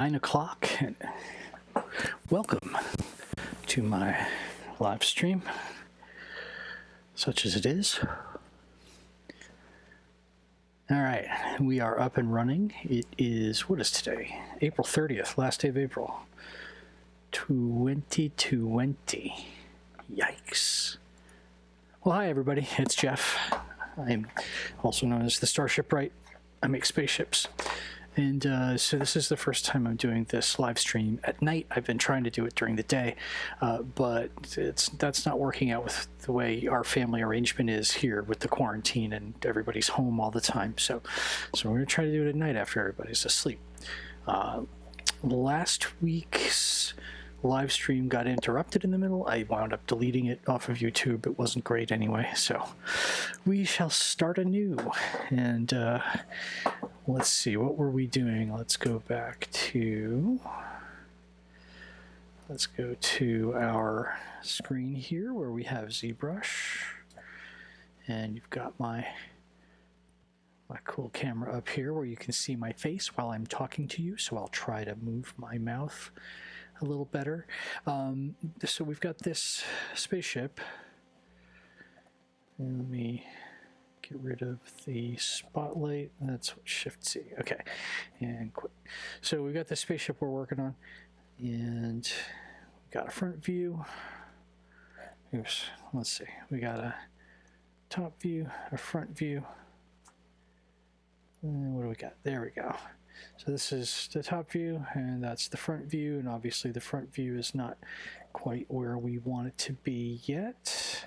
9 o'clock. Welcome to my live stream, such as it is. All right, we are up and running. It is, what is today? April 30th, last day of April, 2020. Yikes. Well, hi, everybody. It's Jeff. I'm also known as the Starshipwright. I make spaceships. And so this is the first time I'm doing this live stream at night. I've been trying to do it during the day, but that's not working out with the way our family arrangement is here with the quarantine and everybody's home all the time. So we're going to try to do it at night after everybody's asleep. Last week's live stream got interrupted in the middle. I wound up deleting it off of YouTube. It wasn't great anyway, so we shall start anew. And let's see, what were we doing? Let's go to our screen here where we have ZBrush, and you've got my cool camera up here where you can see my face while I'm talking to you. So I'll try to move my mouth a little better. So we've got this spaceship. And let me get rid of the spotlight. That's what Shift-C. Okay, and quit. So we've got the spaceship we're working on, and we got a front view. Oops, let's see. We got a top view, a front view. And what do we got? There we go. So this is the top view, and that's the front view, and obviously the front view is not quite where we want it to be yet.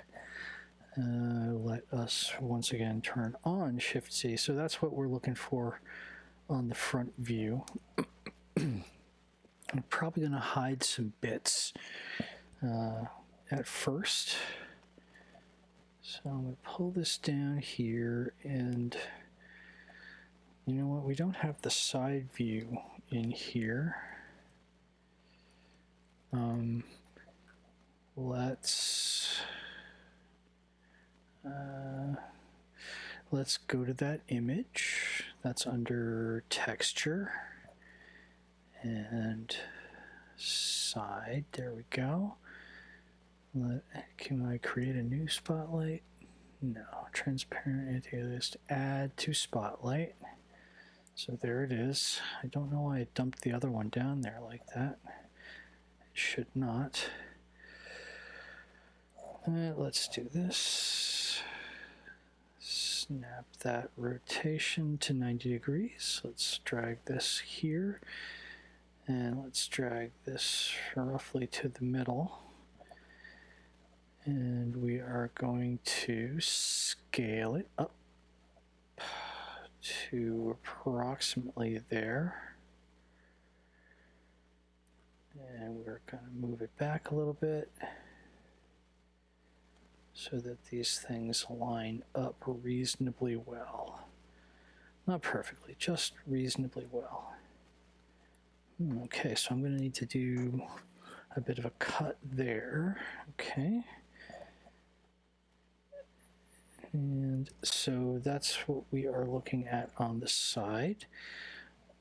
Let us once again turn on Shift-C. So that's what we're looking for on the front view. I'm probably going to hide some bits at first. So I'm going to pull this down here, and you know what? We don't have the side view in here. Let's go to that image. That's under texture and side. There we go. Can I create a new spotlight? No. Transparent anti-alias, add to spotlight. So there it is. I don't know why I dumped the other one down there like that. It should not. Let's do this. Snap that rotation to 90 degrees. Let's drag this here. And let's drag this roughly to the middle. And we are going to scale it up to approximately there. And we're going to move it back a little bit so that these things line up reasonably well. Not perfectly, just reasonably well. Okay, so I'm going to need to do a bit of a cut there. Okay. And so that's what we are looking at on the side.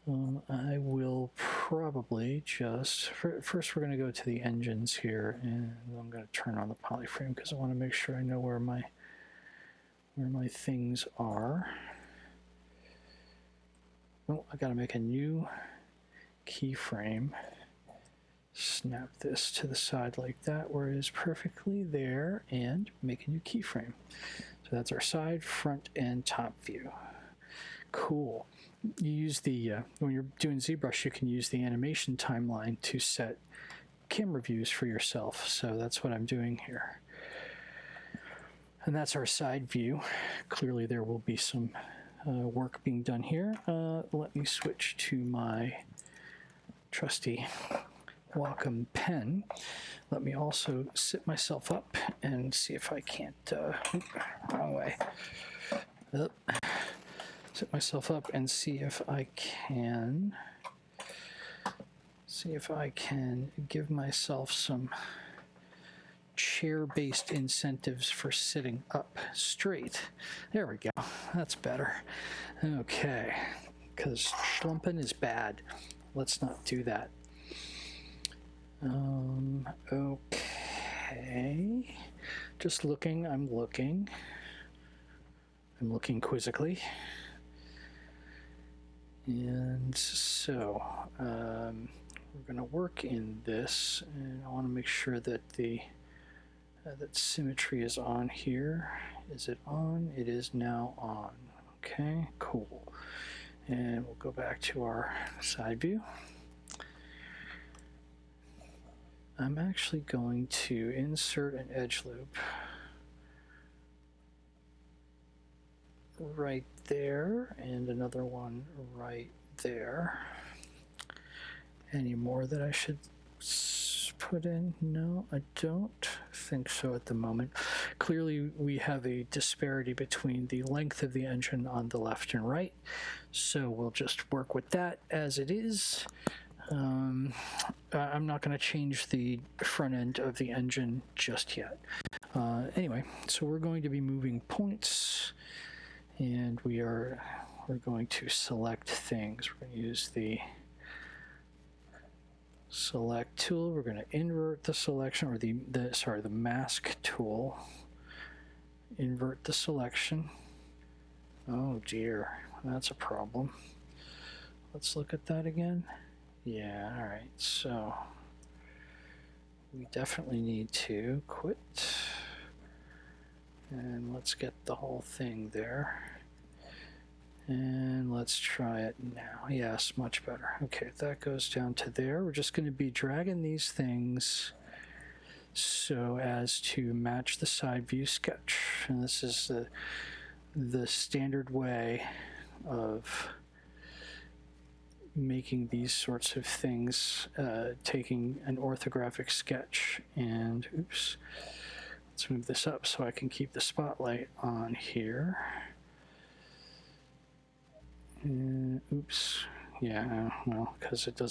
I will probably just, first we're going to go to the engines here, and I'm going to turn on the polyframe because I want to make sure I know where my things are. Oh, I got to make a new keyframe. Snap this to the side like that where it is perfectly there, and make a new keyframe. So that's our side, front, and top view. Cool. You use the, when you're doing ZBrush, you can use the animation timeline to set camera views for yourself. So that's what I'm doing here. And that's our side view. Clearly there will be some work being done here. Let me switch to my trusty Wacom pen. Let me also sit myself up and see if I can't, wrong way. Sit myself up and see if I can give myself some chair-based incentives for sitting up straight. There we go. That's better. Okay, because schlumping is bad. let's not do that. Okay. Just looking, I'm looking quizzically. And so, we're going to work in this, and I want to make sure that that symmetry is on here. Is it on? It is now on. Okay, cool. And we'll go back to our side view. I'm actually going to insert an edge loop right there and another one right there. Any more that I should put in? No, I don't think so at the moment. Clearly, we have a disparity between the length of the engine on the left and right, so we'll just work with that as it is. I'm not going to change the front end of the engine just yet. Anyway, so we're going to be moving points, and we're going to select things. We're going to use the select tool. We're going to invert the selection, or the mask tool. Invert the selection. Oh dear, that's a problem. Let's look at that again. Yeah, all right, so we definitely need to quit, and let's get the whole thing there, and let's try it now. Yes, much better. Okay, that goes down to there. We're just going to be dragging these things so as to match the side view sketch, and this is the standard way of making these sorts of things, taking an orthographic sketch and, oops, let's move this up so I can keep the spotlight on here. Oops, yeah, well, because the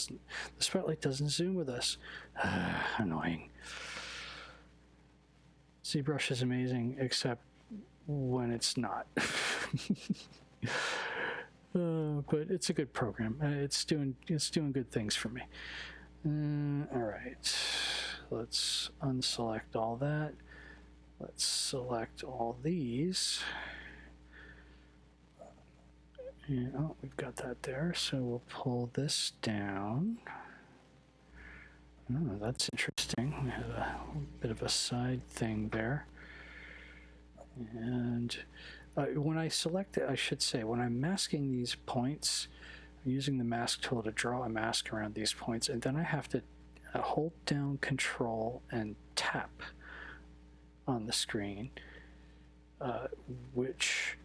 spotlight doesn't zoom with us. Annoying. ZBrush is amazing, except when it's not. But it's a good program. It's doing good things for me. All right, let's unselect all that. Let's select all these. And, oh, we've got that there. So we'll pull this down. Oh, that's interesting. We have a bit of a side thing there. And when I select it, I should say, when I'm masking these points, I'm using the mask tool to draw a mask around these points, and then I have to hold down Control and tap on the screen, which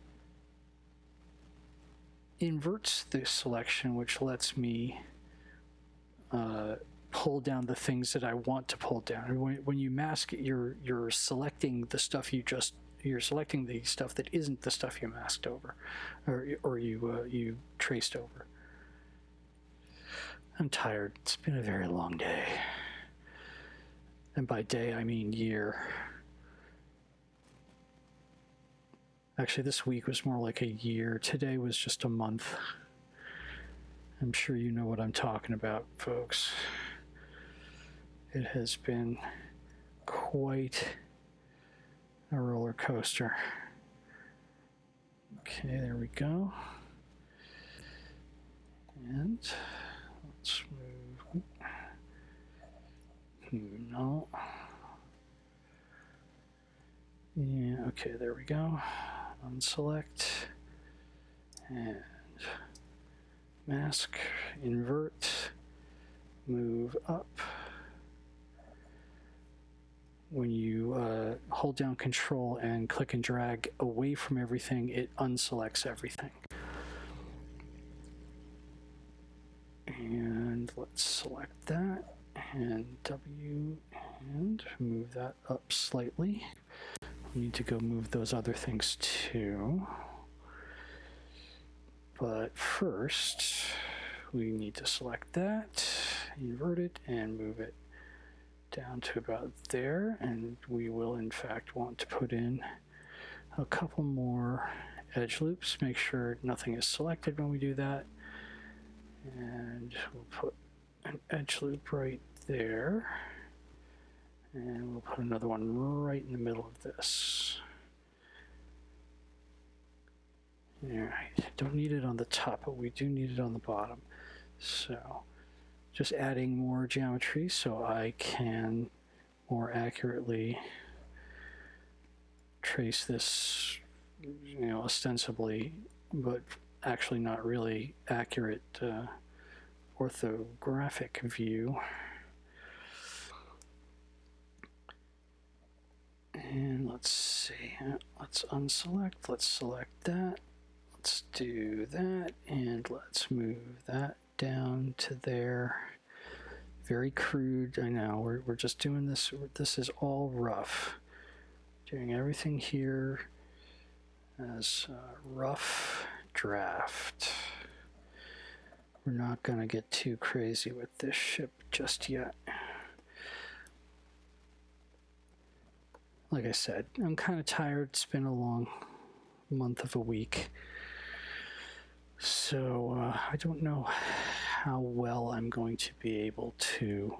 inverts the selection, which lets me pull down the things that I want to pull down. When you mask it, you're selecting the stuff you're selecting the stuff that isn't the stuff you masked over, or you traced over. I'm tired. It's been a very long day. And by day, I mean year. Actually, this week was more like a year. Today was just a month. I'm sure you know what I'm talking about, folks. It has been quite a roller coaster. Okay, there we go. And let's move. No. Yeah, okay, there we go. Unselect and mask, invert, move up. When you hold down Control and click and drag away from everything, it unselects everything. And let's select that and W and move that up slightly. We need to go move those other things too. But first, we need to select that, invert it, and move it down to about there, and we will in fact want to put in a couple more edge loops. Make sure nothing is selected when we do that, And we'll put an edge loop right there. And we'll put another one right in the middle of this. All right, don't need it on the top, but we do need it on the bottom. So just adding more geometry so I can more accurately trace this, ostensibly, but actually not really accurate orthographic view. And let's see, let's unselect, let's select that. Let's do that, and let's move that down to there. Very crude, I know, we're just doing this, this is all rough. Doing everything here as a rough draft. We're not gonna get too crazy with this ship just yet. Like I said, I'm kind of tired, it's been a long month of a week. So I don't know how well I'm going to be able to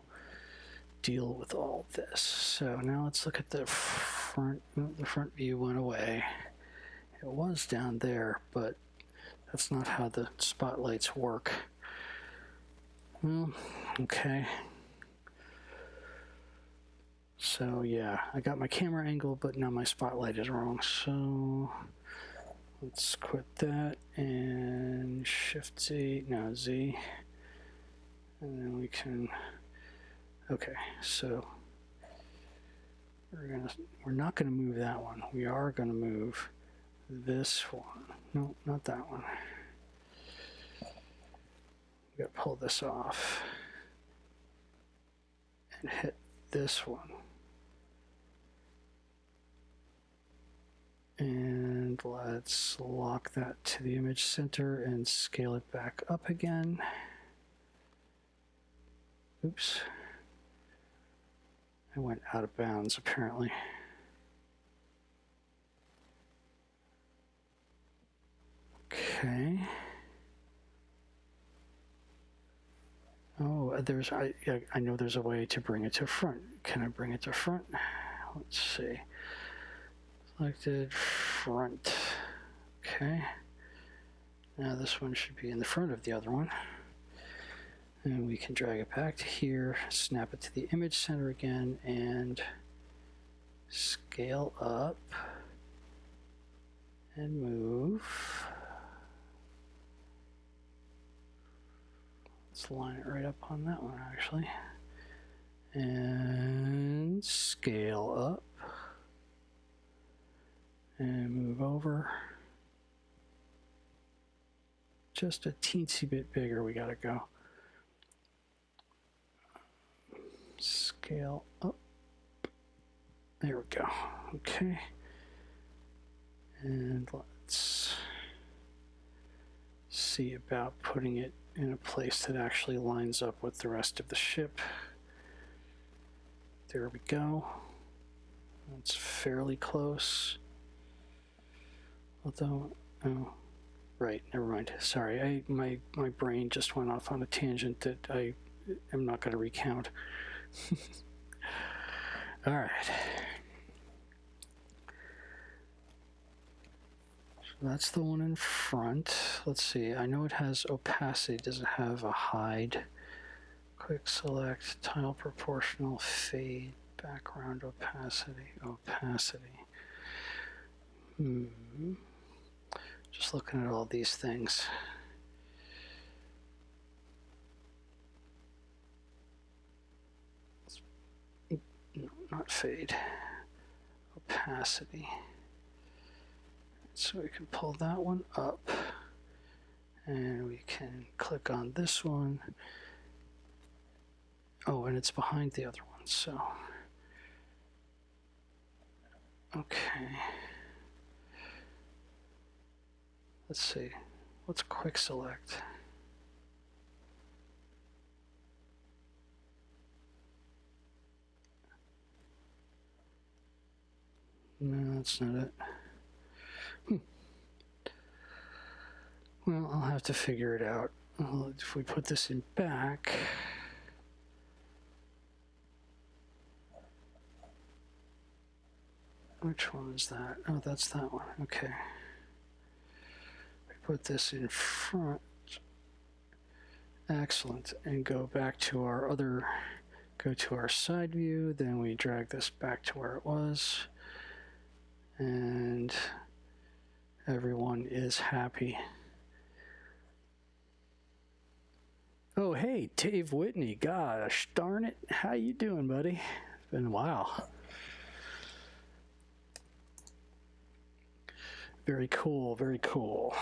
deal with all this. So now let's look at the front. The front view went away. It was down there, but that's not how the spotlights work. Well, okay. So yeah, I got my camera angle, but now my spotlight is wrong. So let's quit that and Shift Z, no, Z. And then we can, okay, so we're not gonna move that one. We are gonna move this one. No, not that one. We gotta pull this off and hit this one. And let's lock that to the image center and scale it back up again. Oops. I went out of bounds apparently. Okay. Oh, I know there's a way to bring it to front. Can I bring it to front? Let's see. Selected front. Okay. Now this one should be in the front of the other one. And we can drag it back to here, snap it to the image center again, and scale up and move. Let's line it right up on that one actually. And scale up. And move over. Just a teensy bit bigger, we gotta go. Scale up. There we go. Okay. And let's see about putting it in a place that actually lines up with the rest of the ship. There we go. That's fairly close. Although, oh, right, never mind. Sorry, my brain just went off on a tangent that I am not going to recount. All right. So that's the one in front. Let's see. I know it has opacity. Does it have a hide? Quick select, tile proportional, fade, background opacity, opacity. Just looking at all these things. No, not fade. Opacity. So we can pull that one up. And we can click on this one. Oh, and it's behind the other one, so. Okay. Let's see. Let's quick select. No, that's not it. Well, I'll have to figure it out. if we put this in back, which one is that? Oh, that's that one. Okay. We put this in front. Excellent. And go back to our go to our side view. Then we drag this back to where it was. And everyone is happy. Oh, hey, Dave Whitney. Gosh darn it. How you doing, buddy? It's been a while. Very cool, very cool.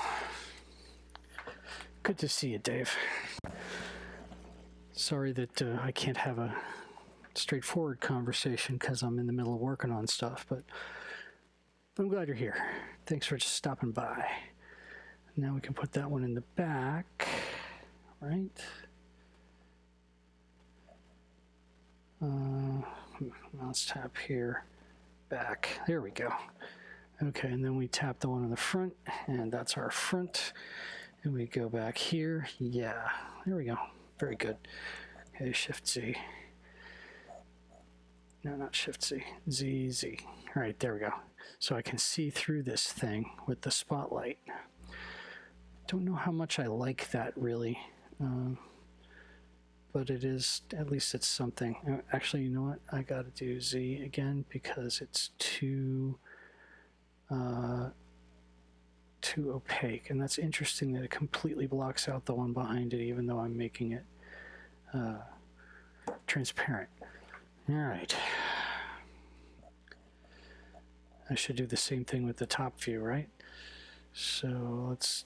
Good to see you, Dave. Sorry that I can't have a straightforward conversation because I'm in the middle of working on stuff, but I'm glad you're here. Thanks for just stopping by. Now we can put that one in the back, right? Mouse tap here, back. There we go. Okay, and then we tap the one on the front, and that's our front. And we go back here. Yeah, there we go. Very good. Okay, Shift Z. No, not Shift Z. Z, Z. All right, there we go. So I can see through this thing with the spotlight. Don't know how much I like that really, but it is, at least it's something. Actually, you know what? I got to do Z again because it's too opaque, and that's interesting that it completely blocks out the one behind it, even though I'm making it transparent. All right. I should do the same thing with the top view, right? So let's,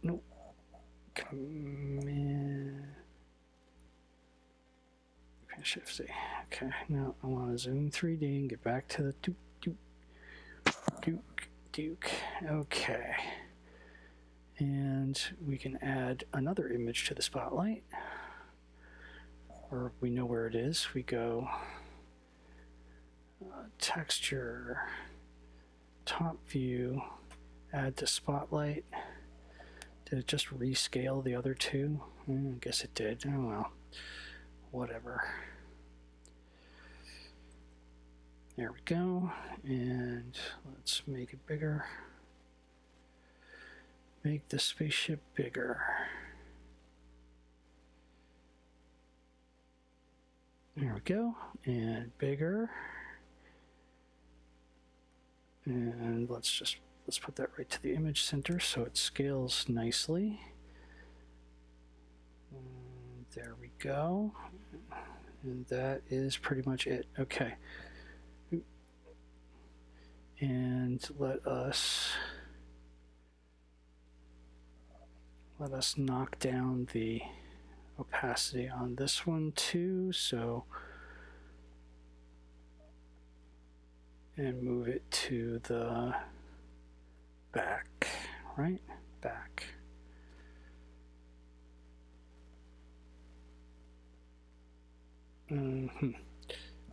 nope, Command, Shift Z. Okay, now I want to zoom 3D and get back to the Duke. Okay. And we can add another image to the spotlight. Or we know where it is. We go texture, top view, add to spotlight. Did it just rescale the other two? I guess it did. Oh well, whatever. There we go, and let's make it bigger. Make the spaceship bigger. There we go, and bigger. And let's put that right to the image center so it scales nicely. And there we go. And that is pretty much it. Okay. And let us knock down the opacity on this one too, so, and move it to the back, right? Back.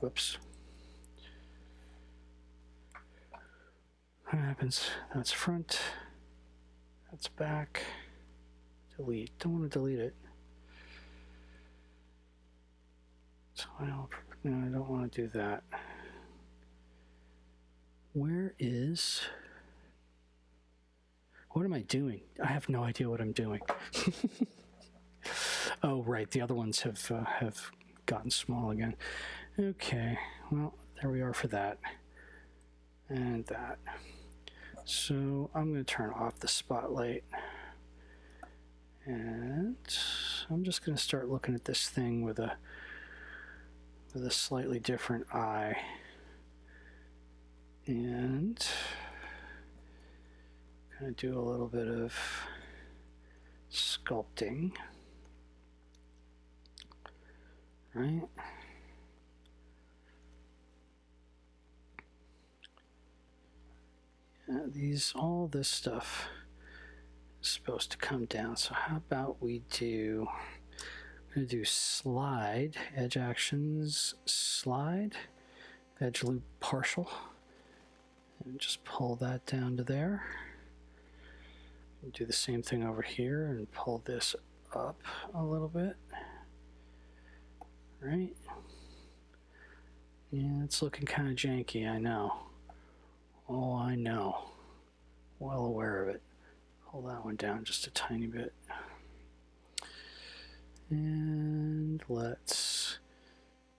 Whoops. What happens? That's front. That's back. Delete. Don't want to delete it. So no, I don't want to do that. Where is... What am I doing? I have no idea what I'm doing. Oh, right. The other ones have gotten small again. Okay. Well, there we are for that. And that. So I'm going to turn off the spotlight. And I'm just going to start looking at this thing with a slightly different eye. And going to do a little bit of sculpting. Right? All this stuff is supposed to come down. So how about we do, I'm going to do slide, edge actions, slide, edge loop partial, and just pull that down to there. Do the same thing over here and pull this up a little bit. Right? Yeah, it's looking kind of janky, I know. Oh, I know. Well aware of it. Pull that one down just a tiny bit. And let's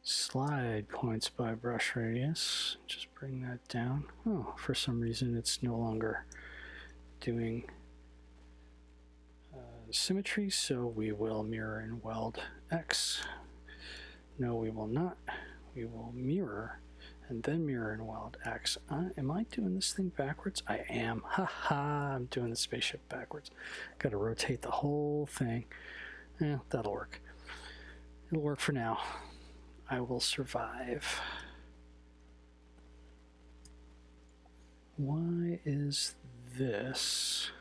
slide points by brush radius. Just bring that down. Oh, for some reason it's no longer doing symmetry, so we will mirror and weld X. No, we will not. We will mirror and then mirror and weld X. Am I doing this thing backwards? I am. Haha, I'm doing the spaceship backwards. Got to rotate the whole thing. Yeah, that'll work. It'll work for now. I will survive. Why is this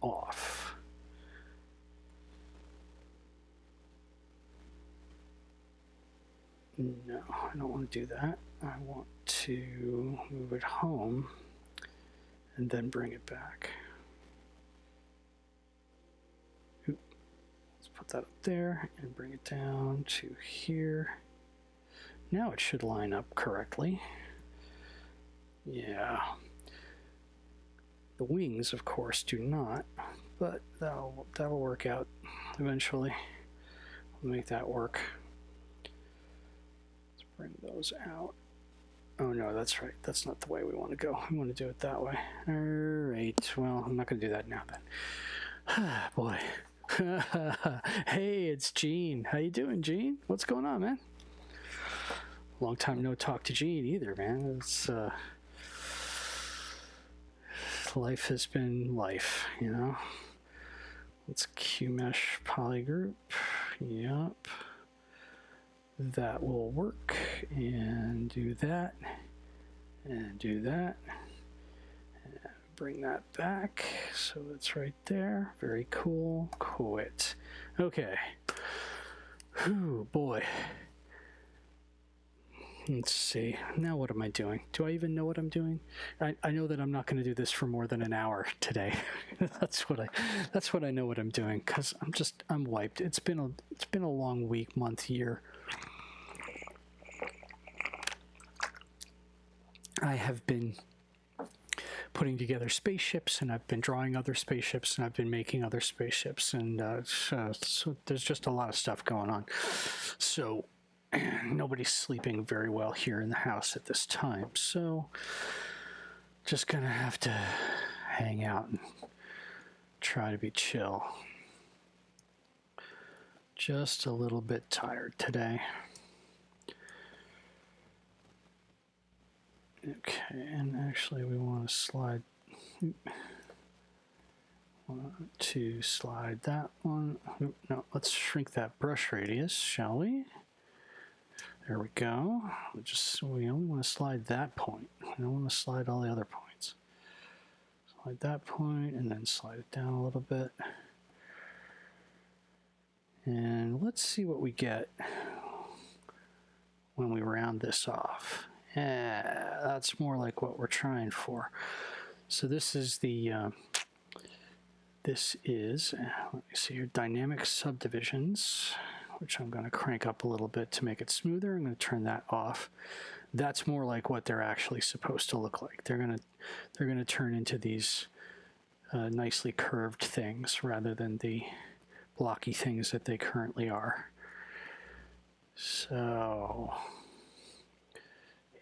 off? No, I don't want to do that. I want to move it home and then bring it back. Let's put that up there and bring it down to here. Now it should line up correctly. Yeah. The wings, of course, do not, but that'll work out eventually. We'll make that work. Bring those out. Oh no, that's right. That's not the way we want to go. We want to do it that way. All right. Well, I'm not going to do that now then. Boy. Hey, it's Gene. How you doing, Gene? What's going on, man? Long time no talk to Gene either, man. It's life has been life, you know. Let's QMesh polygroup. Yup. That will work, and do that, and do that, and bring that back, so it's right there. Very cool. Quit. Okay. Whew, boy. Let's see. Now what am I doing? Do I even know what I'm doing? I know that I'm not going to do this for more than an hour today. That's what I know what I'm doing, because I'm wiped. It's been a long week, month, year. I have been putting together spaceships, and I've been drawing other spaceships, and I've been making other spaceships, and so there's just a lot of stuff going on. So nobody's sleeping very well here in the house at this time, so just gonna have to hang out and try to be chill. Just a little bit tired today. Okay, and actually we want to slide that one. No, let's shrink that brush radius, shall we? There we go. We only want to slide that point. We don't want to slide all the other points. Slide that point and then slide it down a little bit. And let's see what we get when we round this off. Yeah, that's more like what we're trying for. So this is let me see here, dynamic subdivisions, which I'm going to crank up a little bit to make it smoother. I'm going to turn that off. That's more like what they're actually supposed to look like. They're going to turn into these nicely curved things rather than the blocky things that they currently are. So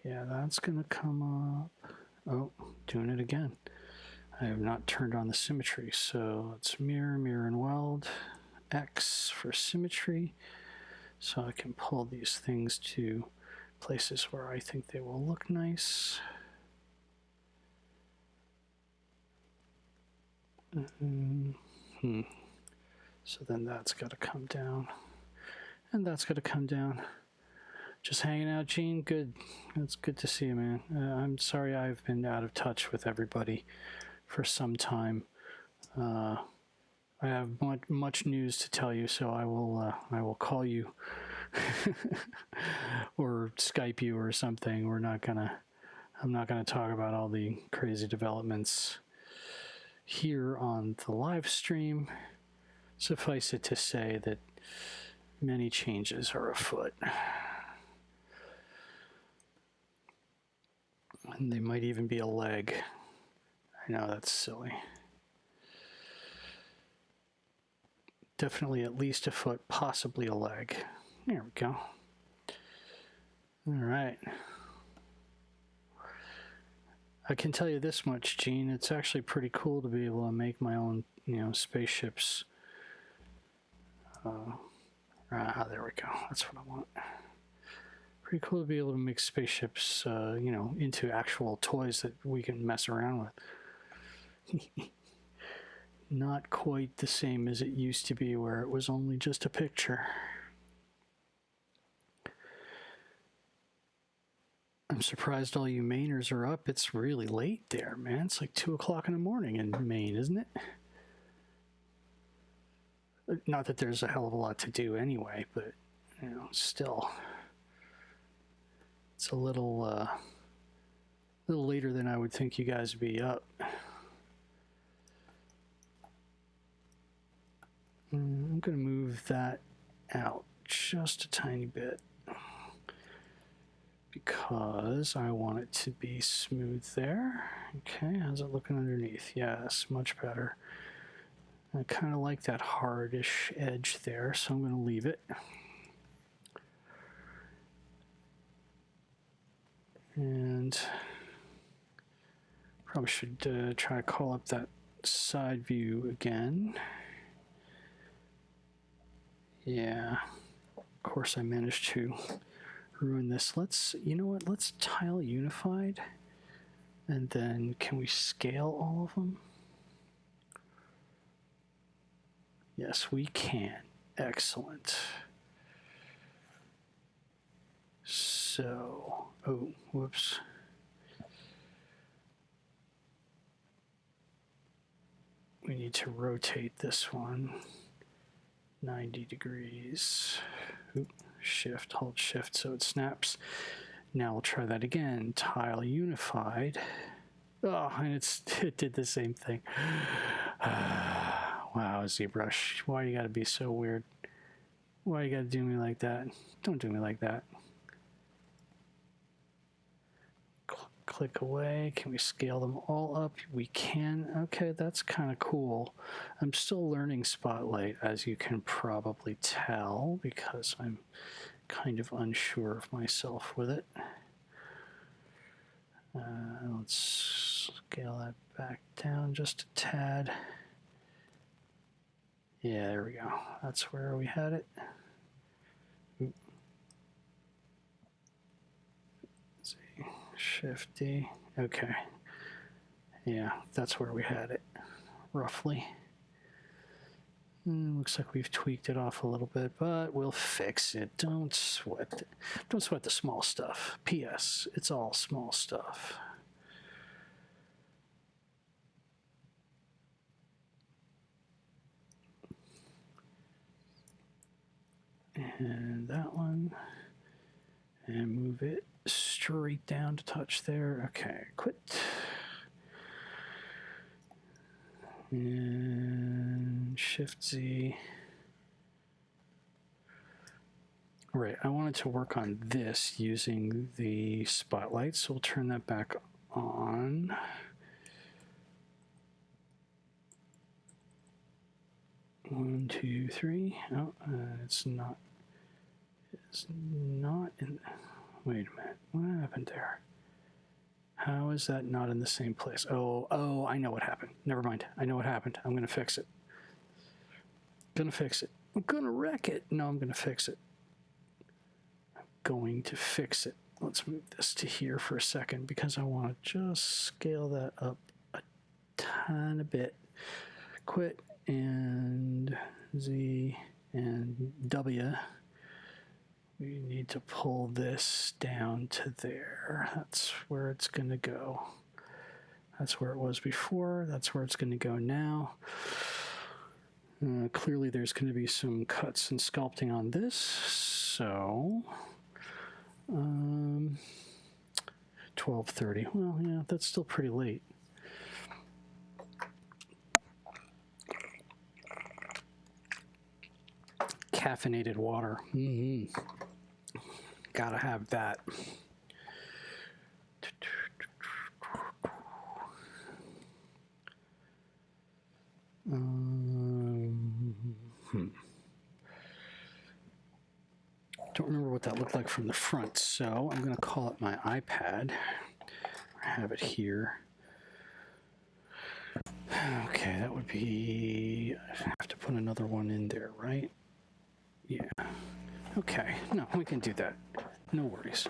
yeah, that's going to come up. Oh, doing it again. I have not turned on the symmetry, so let's mirror, and weld X for symmetry, so I can pull these things to places where I think they will look nice. So then that's got to come down, and that's got to come down. Just hanging out, Gene? Good. It's good to see you, man. I'm sorry I've been out of touch with everybody for some time. I have much news to tell you, so I will call you or Skype you or something. I'm not gonna talk about all the crazy developments here on the live stream, Suffice it to say that many changes are afoot. And they might even be a leg. I know, that's silly. Definitely at least a foot, possibly a leg. There we go. All right. I can tell you this much, Gene. It's actually pretty cool to be able to make my own, spaceships. There we go. That's what I want. Pretty cool to be able to make spaceships, into actual toys that we can mess around with. Not quite the same as it used to be, where it was only just a picture. I'm surprised all you Mainers are up. It's really late there, man. It's like 2 o'clock in the morning in Maine, isn't it? Not that there's a hell of a lot to do anyway, but, still. It's a little later than I would think you guys would be up. I'm going to move that out just a tiny bit because I want it to be smooth there. Okay, how's it looking underneath? Yes, much better. I kind of like that hardish edge there, so I'm going to leave it. And probably should try to call up that side view again. Yeah, of course I managed to ruin this. You know what, let's tile unified, and then can we scale all of them? Yes, we can. Excellent. So, oh, whoops. We need to rotate this one 90 degrees. Oop, shift, hold shift so it snaps. Now we'll try that again. Tile unified. Oh, and it did the same thing. Wow, ZBrush, why you gotta be so weird? Why you gotta do me like that? Don't do me like that. Click away. Can we scale them all up? We can. Okay, that's kind of cool. I'm still learning Spotlight, as you can probably tell, because I'm kind of unsure of myself with it. Let's scale that back down just a tad. Yeah, there we go. That's where we had it. Oop. Let's see. Shift D. Okay. Yeah, that's where we had it, roughly. Looks like we've tweaked it off a little bit, but we'll fix it. Don't sweat it. Don't sweat the small stuff. P.S. It's all small stuff. And that one. And move it straight down to touch there. Okay, quit. And Shift Z. Right, I wanted to work on this using the spotlight, so we'll turn that back on. One, two, three. Oh, it's not. It's not in. Wait a minute. What happened there? How is that not in the same place? Oh, I know what happened. Never mind. I know what happened. I'm going to fix it. Gonna fix it. I'm going to wreck it. No, I'm going to fix it. I'm going to fix it. Let's move this to here for a second because I want to just scale that up a tiny bit. Quit and Z and W. We need to pull this down to there. That's where it's going to go. That's where it was before. That's where it's going to go now. Clearly there's going to be some cuts and sculpting on this. So, 12:30. Well, yeah, that's still pretty late. caffeinated water. Gotta have that. Don't remember what that looked like from the front, so I'm going to call it my iPad. I have it here. Okay, that would be, I have to put another one in there, right? Yeah. Okay, no, we can do that. No worries.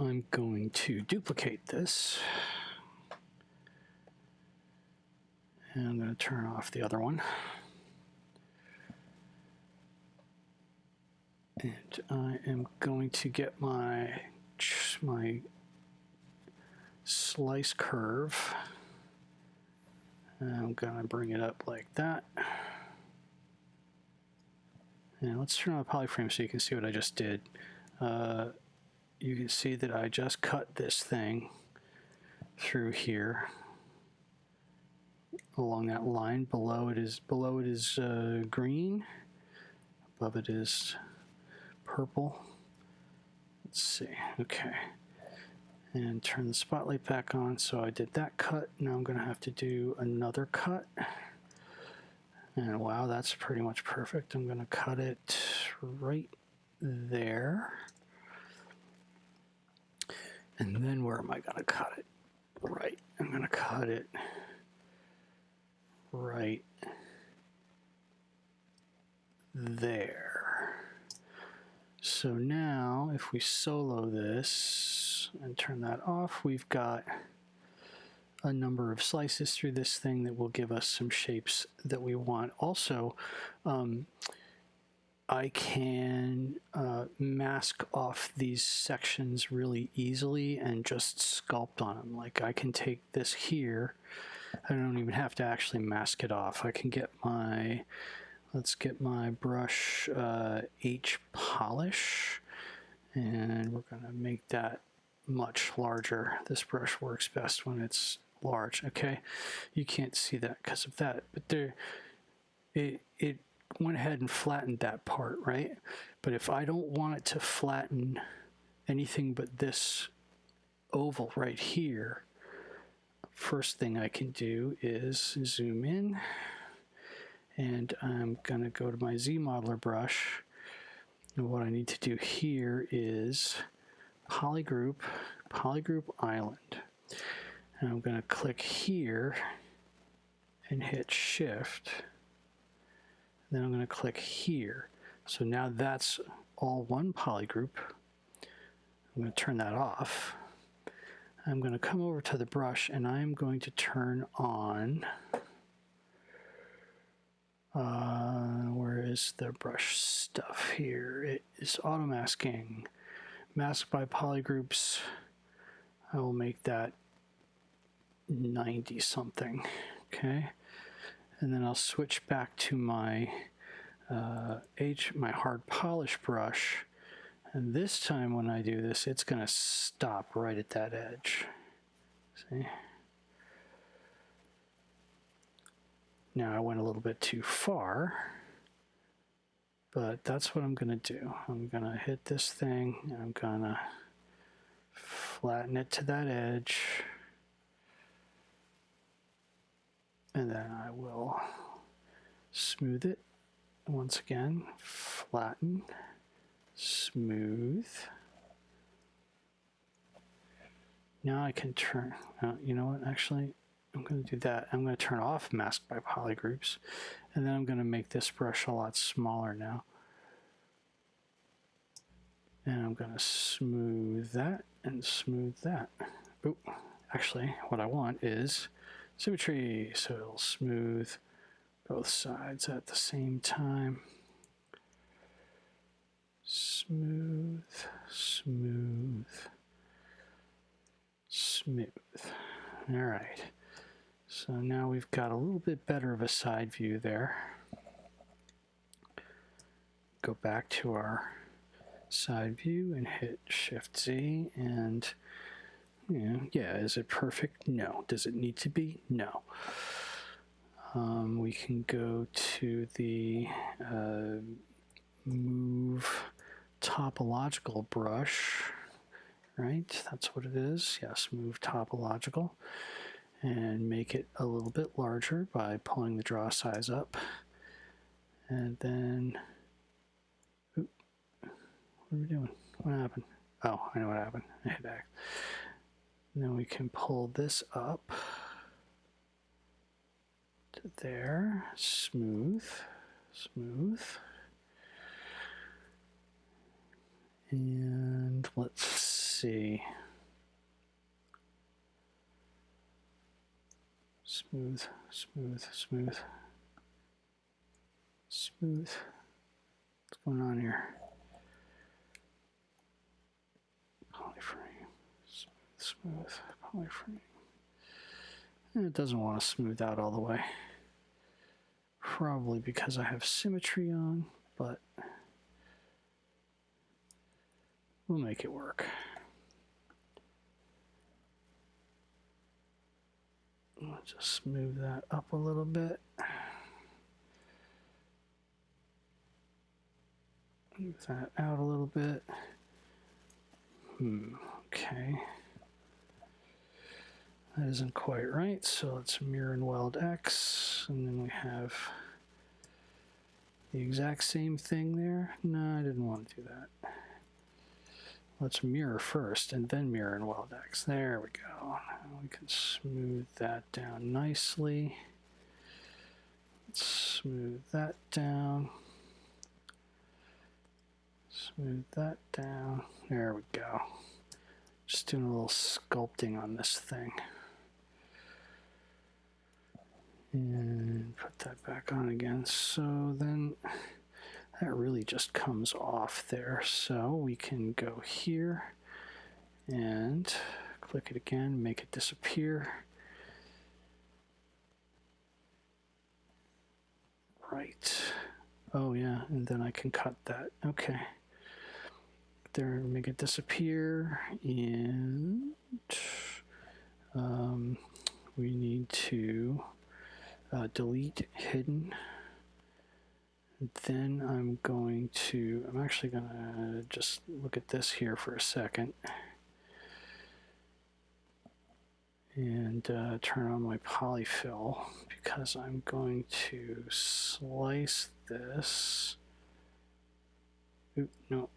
I'm going to duplicate this. And I'm going to turn off the other one. And I am going to get my slice curve. And I'm going to bring it up like that. And let's turn on the polyframe so you can see what I just did. You can see that I just cut this thing through here along that line. Below it is green. Above it is purple. Let's see. Okay. And turn the spotlight back on. So I did that cut. Now I'm going to have to do another cut. And wow, that's pretty much perfect. I'm going to cut it right there. And then where am I going to cut it? Right. I'm going to cut it right there. So now if we solo this and turn that off, we've got a number of slices through this thing that will give us some shapes that we want. Also, I can mask off these sections really easily and just sculpt on them. Like I can take this here. I don't even have to actually mask it off. I can get my, let's get my brush H polish, and we're going to make that much larger. This brush works best when it's large. Okay, you can't see that because of that, but there, it went ahead and flattened that part, right? But if I don't want it to flatten anything but this oval right here, first thing I can do is zoom in, and I'm going to go to my Z modeler brush, and what I need to do here is polygroup island. And I'm going to click here and hit shift. Then I'm going to click here. So now that's all one polygroup. I'm going to turn that off. I'm going to come over to the brush and I'm going to turn on, where is the brush stuff here? It is auto masking. Mask by polygroups. I will make that 90 something. Okay. And then I'll switch back to my my hard polish brush, and this time when I do this, it's going to stop right at that edge. See? Now I went a little bit too far, but that's what I'm going to do. I'm going to hit this thing, and I'm going to flatten it to that edge. And then I will smooth it once again, flatten, smooth. Now I can turn, you know what, actually, I'm going to do that. I'm going to turn off mask by polygroups, and then I'm going to make this brush a lot smaller now. And I'm going to smooth that and smooth that. Oh, actually, what I want is symmetry, so it'll smooth both sides at the same time. Smooth, smooth, smooth. All right. So now we've got a little bit better of a side view there. Go back to our side view and hit Shift Z, and yeah, is it perfect? No. Does it need to be? No. We can go to the move topological brush, right? That's what it is. Yes, move topological, and make it a little bit larger by pulling the draw size up. And then, oop, what are we doing? What happened? Oh, I know what happened. I hit X. And then we can pull this up to there, smooth, smooth. And let's see. Smooth, smooth, smooth, smooth. What's going on here? Polyframe, smooth, smooth, polyframe. And it doesn't want to smooth out all the way. Probably because I have symmetry on, but we'll make it work. I'll just move that up a little bit. Move that out a little bit. Okay. That isn't quite right, so let's mirror and weld X, and then we have the exact same thing there. No, I didn't want to do that. Let's mirror first, and then mirror and weld X. There we go. Now we can smooth that down nicely. Let's smooth that down. Smooth that down. There we go. Just doing a little sculpting on this thing. And put that back on again. So then that really just comes off there. So we can go here and click it again, make it disappear. Right. Oh yeah, and then I can cut that. Okay. There, make it disappear, and we need to delete hidden. Then I'm actually going to just look at this here for a second and turn on my polyfill, because I'm going to slice this. Oop, no.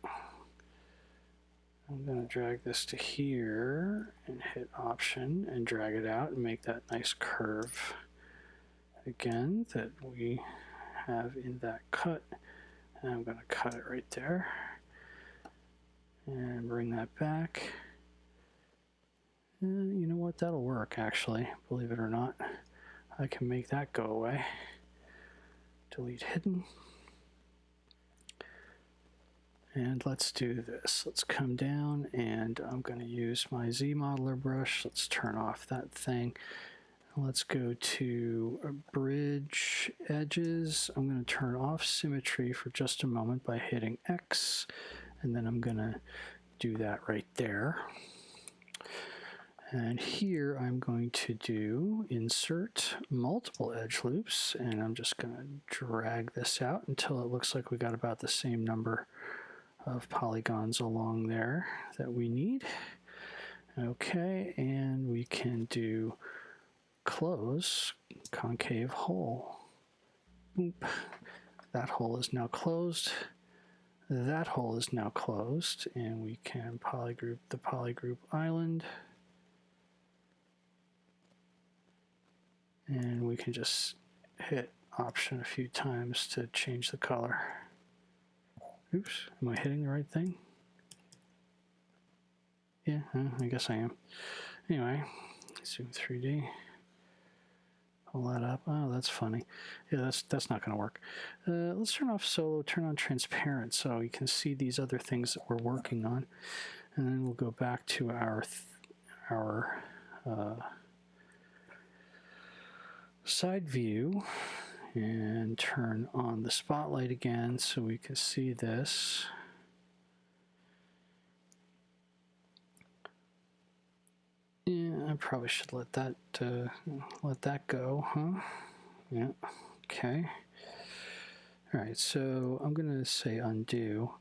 I'm going to drag this to here and hit Option and drag it out and make that nice curve again that we have in that cut. And I'm going to cut it right there and bring that back. And you know what? That'll work, actually. Believe it or not. I can make that go away. Delete hidden. And let's do this. Let's come down, and I'm going to use my Z modeler brush. Let's turn off that thing. Let's go to bridge edges. I'm going to turn off symmetry for just a moment by hitting X, and then I'm going to do that right there. And here I'm going to do insert multiple edge loops, and I'm just going to drag this out until it looks like we got about the same number of polygons along there that we need. Okay, and we can do close concave hole. Boop. That hole is now closed. That hole is now closed, and we can polygroup the polygroup island. And we can just hit Option a few times to change the color. Oops, am I hitting the right thing? Yeah, I guess I am. Anyway, zoom 3D. Pull that up. Oh, that's funny. Yeah, that's not going to work. Let's turn off solo, turn on transparent so you can see these other things that we're working on. And then we'll go back to our side view and turn on the spotlight again so we can see this. Yeah, I probably should let that go, huh? Yeah, okay. All right, so I'm going to say undo,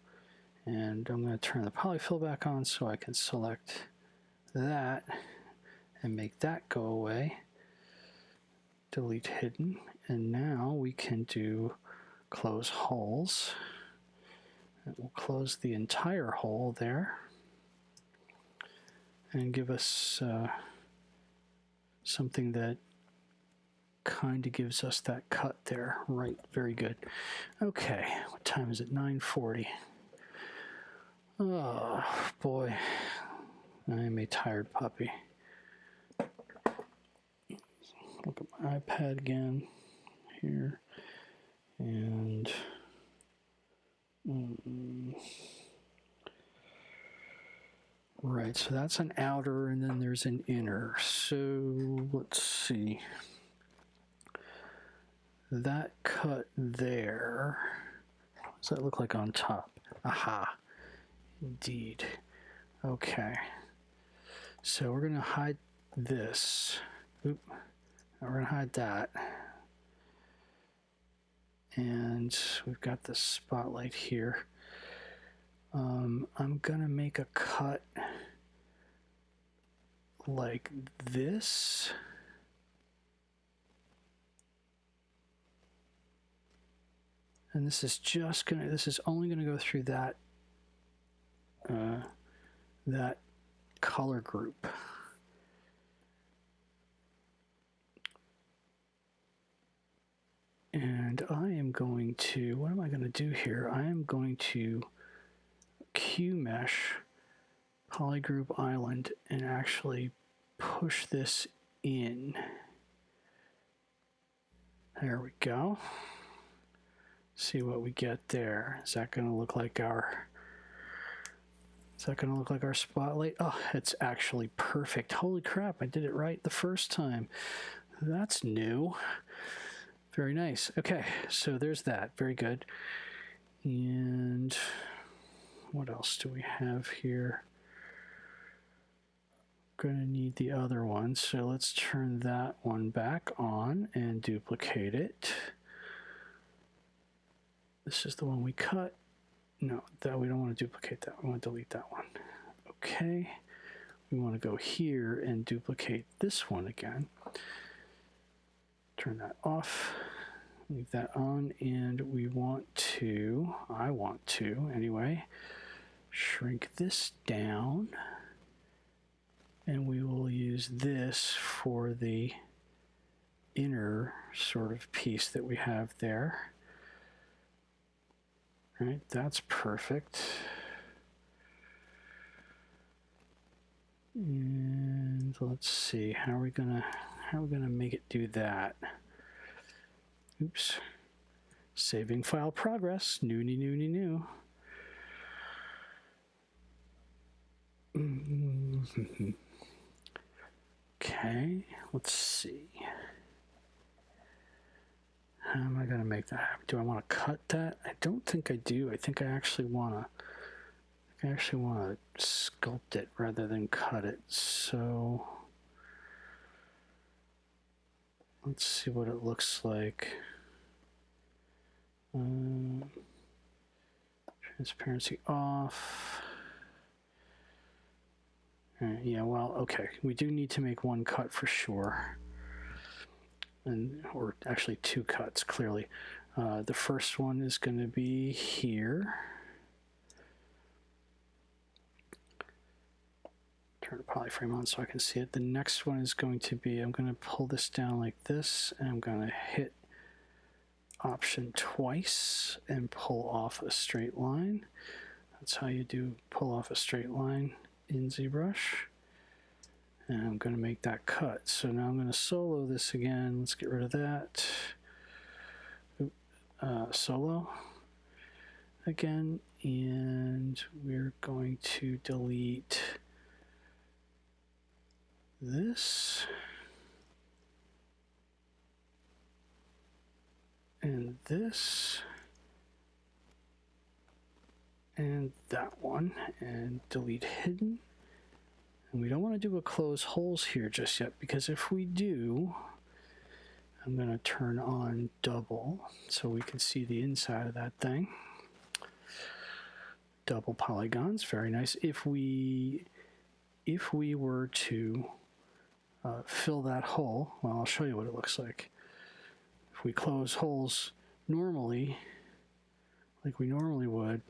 and I'm going to turn the polyfill back on so I can select that and make that go away. Delete hidden, and now we can do close holes. And we'll close the entire hole there and give us something that kind of gives us that cut there. Right, very good. Okay, what time is it? 9:40. Oh, boy. I am a tired puppy. Look at my iPad again here. And right, so that's an outer, and then there's an inner. So let's see. That cut there, what does that look like on top? Aha, indeed. Okay, so we're going to hide this. Oop. We're going to hide that. And we've got the spotlight here. I'm going to make a cut like this. And this is just going to, this is only going to go through that, that color group. And I am going to, what am I going to do here? I am going to Q mesh polygroup island and actually push this in. There we go. See what we get there. Is that going to look like our, is that going to look like our spotlight? Oh, it's actually perfect. Holy crap, I did it right the first time. That's new. Very nice. Okay, so there's that. Very good. And what else do we have here? Going to need the other one, so let's turn that one back on and duplicate it. This is the one we cut. No, that we don't want to duplicate that. We want to delete that one. Okay. We want to go here and duplicate this one again. Turn that off. Leave that on, and we want to, I want to anyway, shrink this down. And we will use this for the inner sort of piece that we have there. All right, that's perfect. And let's see, how are we gonna make it do that? Oops. Saving file progress. New. Okay, let's see. How am I going to make that happen? Do I want to cut that? I don't think I do. I think I actually want to sculpt it rather than cut it. So let's see what it looks like. Transparency off. Yeah, well, okay. We do need to make one cut for sure. Or actually two cuts, clearly. The first one is going to be here. Turn the polyframe on so I can see it. The next one is going to be, I'm going to pull this down like this, and I'm going to hit Option twice and pull off a straight line. That's how you do pull off a straight line in ZBrush. And I'm going to make that cut. So now I'm going to solo this again. Let's get rid of that. Solo again. And we're going to delete this. And this. And that one. And delete hidden. And we don't want to do a close holes here just yet, because if we do, I'm going to turn on double so we can see the inside of that thing. Double polygons, very nice. If we were to fill that hole, well, I'll show you what it looks like. If we close holes normally, like we normally would,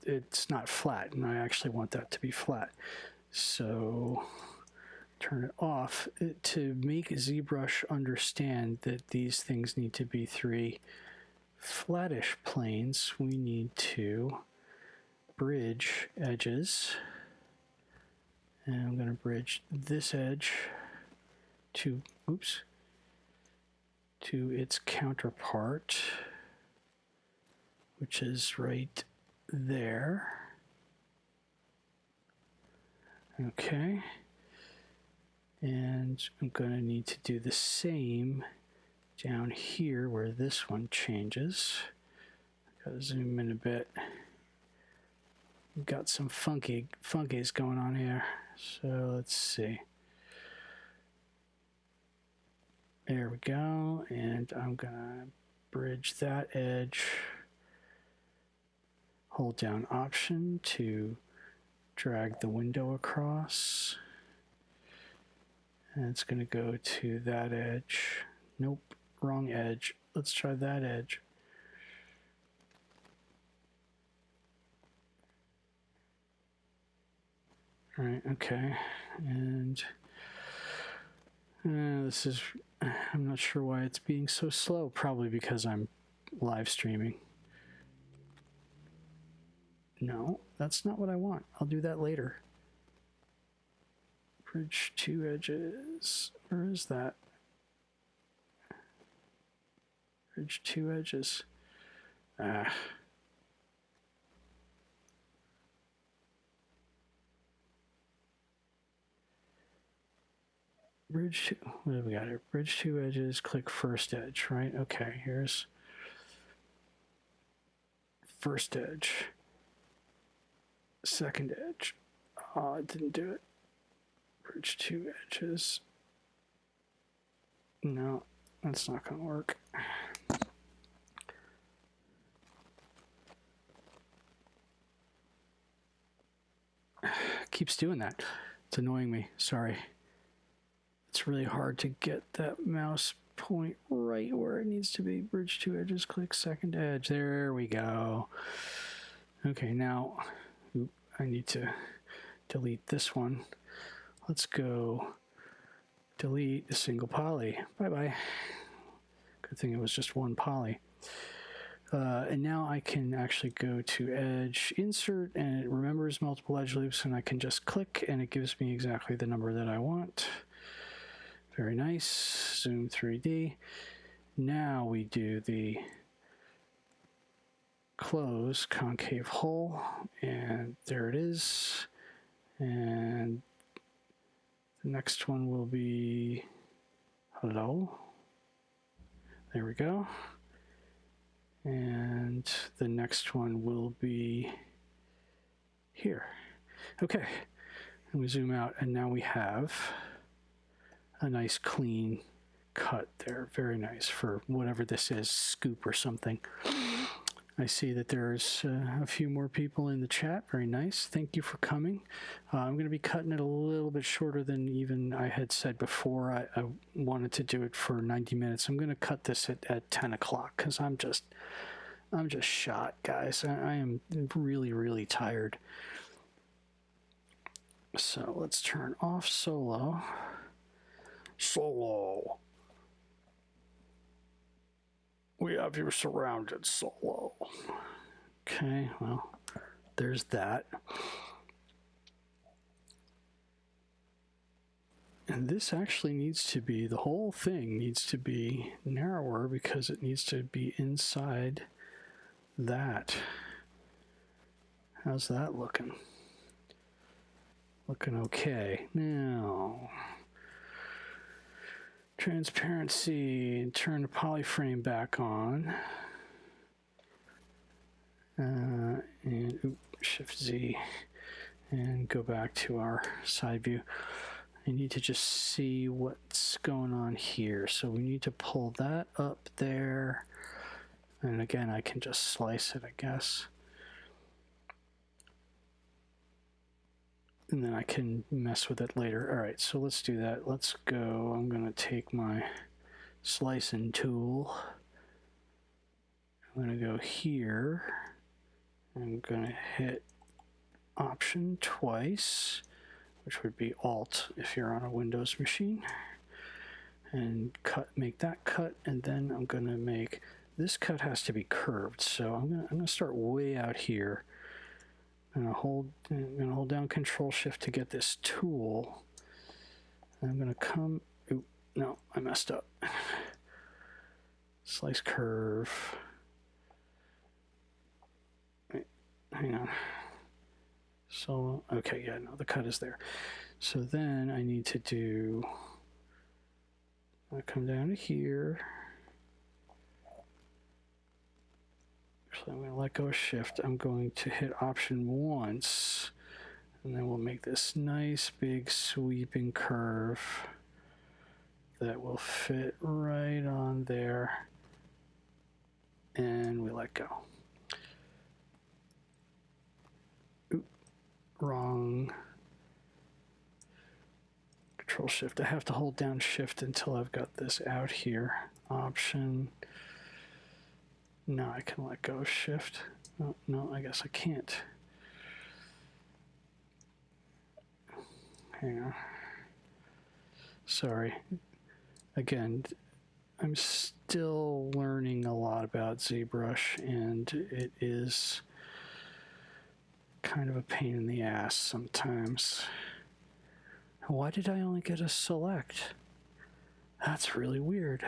it's not flat, and I actually want that to be flat. So turn it off. To make ZBrush understand that these things need to be 3 flattish planes, we need to bridge edges. And I'm going to bridge this edge to, to its counterpart, which is right there. Okay. And I'm going to need to do the same down here where this one changes. Gotta zoom in a bit. We've got some funkies going on here. So let's see. There we go. And I'm gonna bridge that edge. Hold down Option to drag the window across. And it's gonna go to that edge. Nope, wrong edge. Let's try that edge. All right, okay. And this is, I'm not sure why it's being so slow. Probably because I'm live streaming. No, that's not what I want. I'll do that later. Bridge 2 edges. Where is that? Bridge 2 edges. Bridge 2, what have we got here? Bridge 2 edges, click first edge, right? Okay, here's first edge. Second edge. Oh, it didn't do it. Bridge 2 edges. No, that's not going to work. Keeps doing that. It's annoying me. Sorry. It's really hard to get that mouse point right where it needs to be. Bridge 2 edges, click second edge. There we go. Okay, now I need to delete this one. Let's go delete the single poly. Bye-bye. Good thing it was just one poly. And now I can actually go to edge insert, and it remembers multiple edge loops, and I can just click and it gives me exactly the number that I want. Very nice. Zoom 3D. Now we do the close concave hole, and there it is. And the next one will be hello. There we go. And the next one will be here. Okay. And we zoom out, and now we have a nice clean cut there. Very nice for whatever this is, scoop or something. I see that there's a few more people in the chat. Very nice. Thank you for coming. I'm going to be cutting it a little bit shorter than even I had said before. I wanted to do it for 90 minutes. I'm going to cut this at 10 o'clock because I'm just shot, guys. I am really, really tired. So let's turn off solo. Solo. We have you surrounded, Solo. Okay, well, there's that. And this actually needs to be, the whole thing needs to be narrower because it needs to be inside that. How's that looking? Looking okay. Now, transparency, turn the polyframe back on. And Shift Z and go back to our side view. I need to just see what's going on here. So we need to pull that up there. And again, I can just slice it, I guess. And then I can mess with it later. All right, so let's do that. Let's go. I'm going to take my slicing tool. I'm going to go here. I'm going to hit Option twice, which would be Alt if you're on a Windows machine, and make that cut. And then I'm going to make this cut has to be curved. So I'm going to start way out here. I'm going to hold down Control Shift to get this tool. And I'm going to come. Oop, no, I messed up. Slice curve. Wait, hang on. So, okay, yeah, no, the cut is there. So then I need to do, I come down to here. Actually, I'm going to let go of Shift. I'm going to hit Option once, and then we'll make this nice big sweeping curve that will fit right on there. And we let go. Wrong. Control Shift. I have to hold down Shift until I've got this out here. Option. Now I can let go of Shift. Oh, no, I guess I can't. Hang on. Sorry. Again, I'm still learning a lot about ZBrush, and it is kind of a pain in the ass sometimes. Why did I only get a select? That's really weird.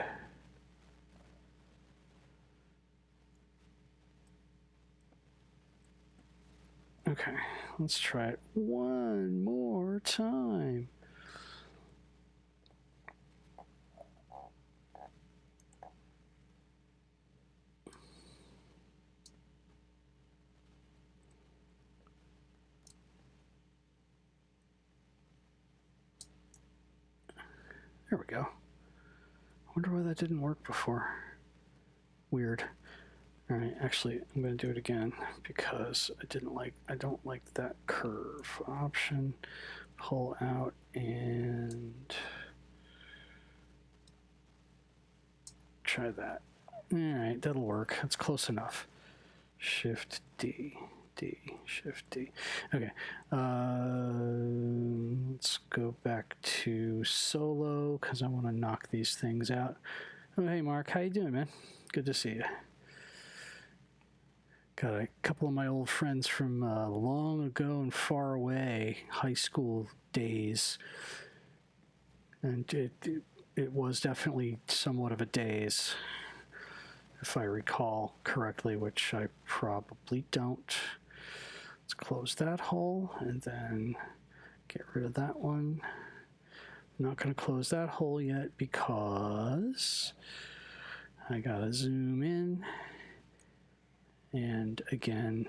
Okay, let's try it one more time. There we go. I wonder why that didn't work before. Weird. All right, actually, I'm going to do it again because I don't like that curve. Option, pull out, and try that. All right, that'll work. That's close enough. Shift D. Shift D. Okay, let's go back to solo because I want to knock these things out. Oh, hey, Mark, how you doing, man? Good to see you. Got a couple of my old friends from long ago and far away, high school days, and it was definitely somewhat of a daze, if I recall correctly, which I probably don't. Let's close that hole and then get rid of that one. I'm not going to close that hole yet because I got to zoom in and again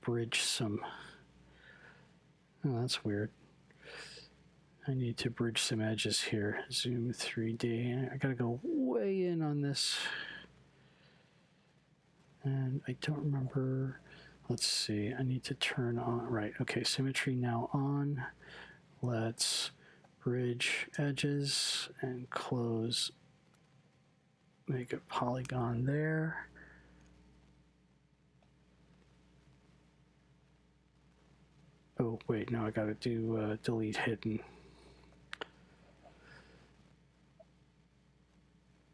bridge some. Oh, that's weird. I need to bridge some edges here. Zoom 3D. I got to go way in on this. And I don't remember. Let's see, I need to turn on, right, okay, symmetry now on. Let's bridge edges and close, make a polygon there. Oh, wait, now I gotta do delete hidden.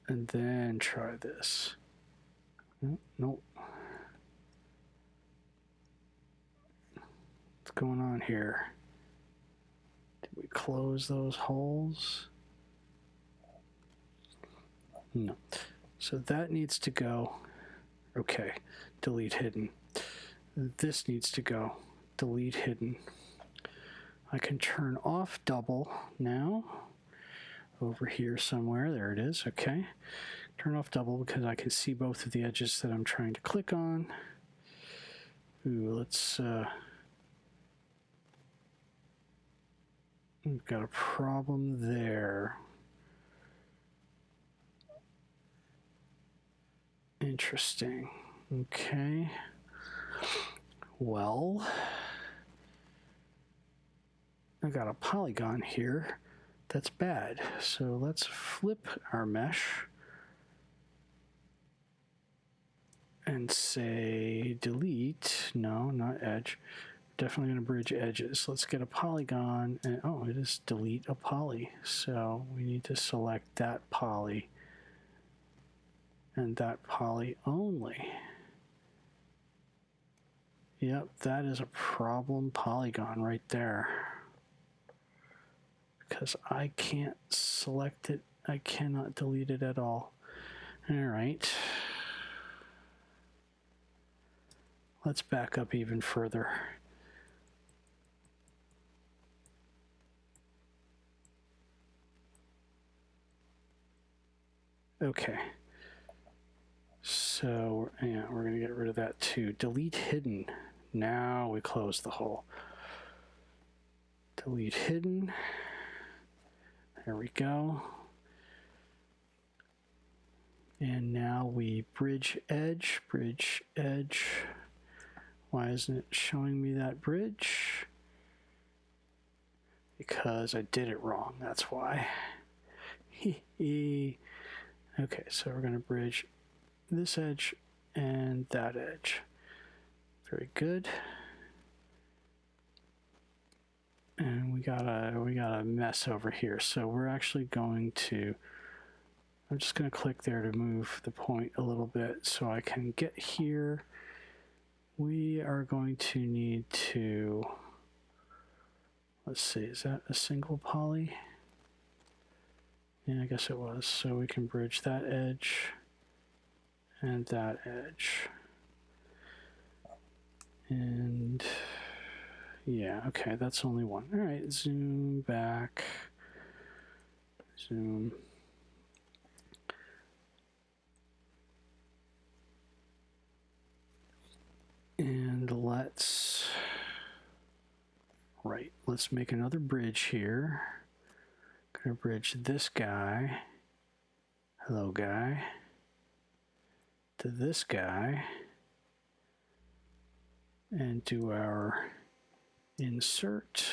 And then try this. Nope. What's going on here? Did we close those holes? No. So that needs to go. Okay, delete hidden. This needs to go. Delete hidden. I can turn off double now. Over here somewhere. There it is. Okay. Turn off double because I can see both of the edges that I'm trying to click on. Ooh, let's We've got a problem there. Interesting. Okay. Well, I got a polygon here. That's bad. So let's flip our mesh and say delete. No, not edge. Definitely going to bridge edges. Let's get a polygon. And, oh, it is delete a poly. So we need to select that poly and that poly only. Yep, that is a problem polygon right there. Because I can't select it. I cannot delete it at all. All right. Let's back up even further. Okay. So, yeah, we're going to get rid of that too. Delete hidden. Now we close the hole. Delete hidden. There we go. And now we bridge edge, bridge edge. Why isn't it showing me that bridge? Because I did it wrong, that's why. Okay, so we're going to bridge this edge and that edge. Very good. And we got a mess over here. So we're actually going to, I'm just going to click there to move the point a little bit so I can get here. We are going to need to, let's see, is that a single poly? Yeah, I guess it was. So we can bridge that edge and that edge. And yeah, okay, that's only one. All right, zoom back, zoom. And let's make another bridge here. Gonna bridge this guy, hello guy, to this guy, and do our insert.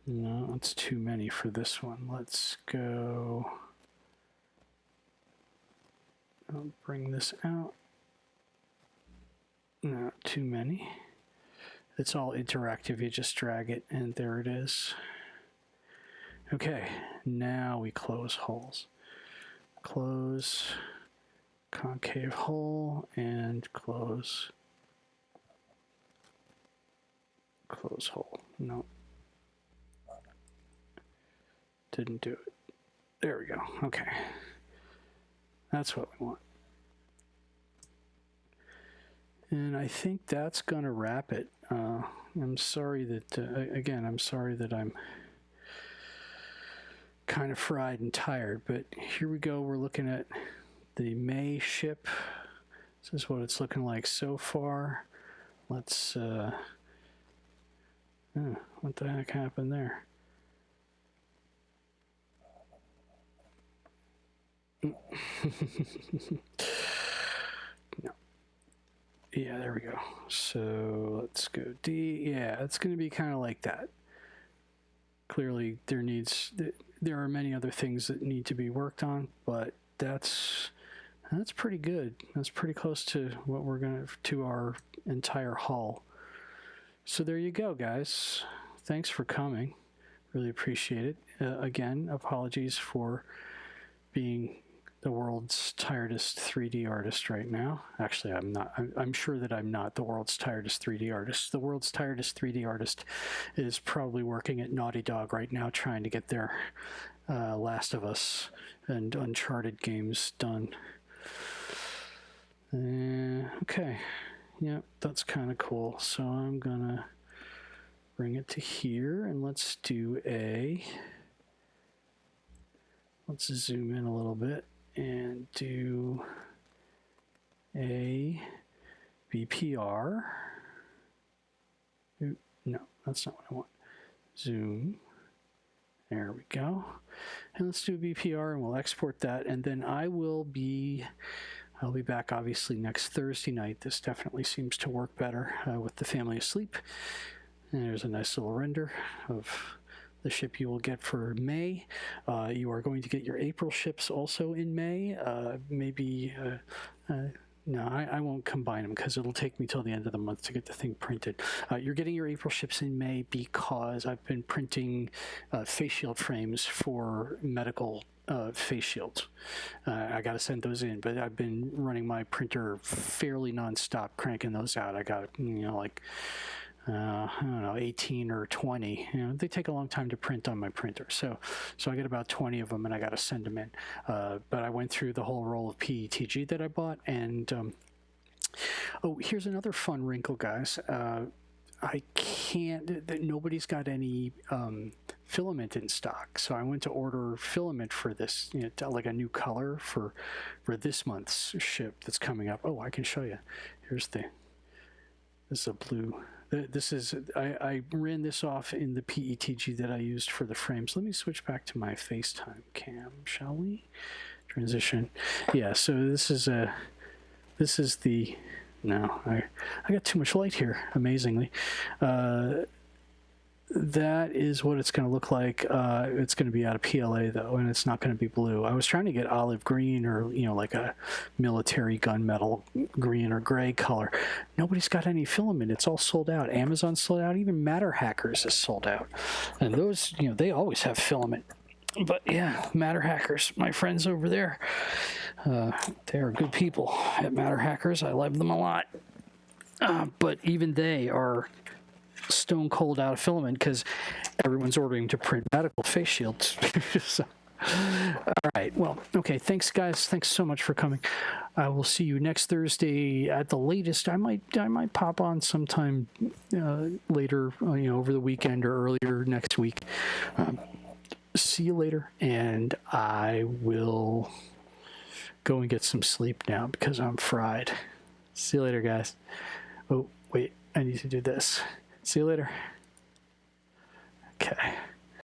No, it's too many for this one. Let's go, I'll bring this out. Not too many. It's all interactive, you just drag it and there it is. Okay, now we close holes. Close concave hole and close hole. No. Didn't do it. There we go. Okay. That's what we want. And I think that's going to wrap it. I'm sorry that, again, I'm sorry that I'm kind of fried and tired, but here we go. We're looking at the May ship. This is what it's looking like so far. Let's, what the heck happened there? No. Yeah, there we go. So let's go D. Yeah, it's going to be kind of like that. Clearly, there are many other things that need to be worked on, but that's pretty good. That's pretty close to what we're to our entire hull. So there you go, guys. Thanks for coming. Really appreciate it. Again, apologies for being the world's tiredest 3D artist right now. Actually, I'm not. I'm sure that I'm not the world's tiredest 3D artist. The world's tiredest 3D artist is probably working at Naughty Dog right now trying to get their Last of Us and Uncharted games done. Okay. Yep, that's kind of cool. So I'm gonna bring it to here and let's do let's zoom in a little bit and do a BPR. No, that's not what I want. Zoom. There we go. And let's do BPR and we'll export that. And then I'll be back obviously next Thursday night. This definitely seems to work better with the family asleep. And there's a nice little render of the ship you will get for May. You are going to get your April ships also in May. No, I won't combine them because it'll take me till the end of the month to get the thing printed. You're getting your April ships in May because I've been printing face shield frames for medical face shields. I got to send those in, but I've been running my printer fairly nonstop, cranking those out. I got, like, I don't know, 18 or 20. They take a long time to print on my printer. So I get about 20 of them and I got to send them in. But I went through the whole roll of PETG that I bought. And, here's another fun wrinkle, guys. I can't, nobody's got any filament in stock. So I went to order filament for this, like a new color for this month's ship that's coming up. Oh, I can show you. This is a blue. This is, I ran this off in the PETG that I used for the frames. Let me switch back to my FaceTime cam, shall we? Transition. Yeah, so this is the, no, I got too much light here, amazingly. That is what it's going to look like. It's going to be out of PLA, though, and it's not going to be blue. I was trying to get olive green or, like a military gunmetal green or gray color. Nobody's got any filament. It's all sold out. Amazon's sold out. Even Matter Hackers is sold out. And those, they always have filament. But, yeah, Matter Hackers, my friends over there, they are good people at Matter Hackers. I love them a lot. But even they are stone cold out of filament because everyone's ordering to print medical face shields. So, all right. Well, okay. Thanks, guys. Thanks so much for coming. I will see you next Thursday at the latest. I might pop on sometime later, over the weekend or earlier next week. See you later, and I will go and get some sleep now because I'm fried. See you later, guys. Oh, wait. I need to do this. See you later. Okay.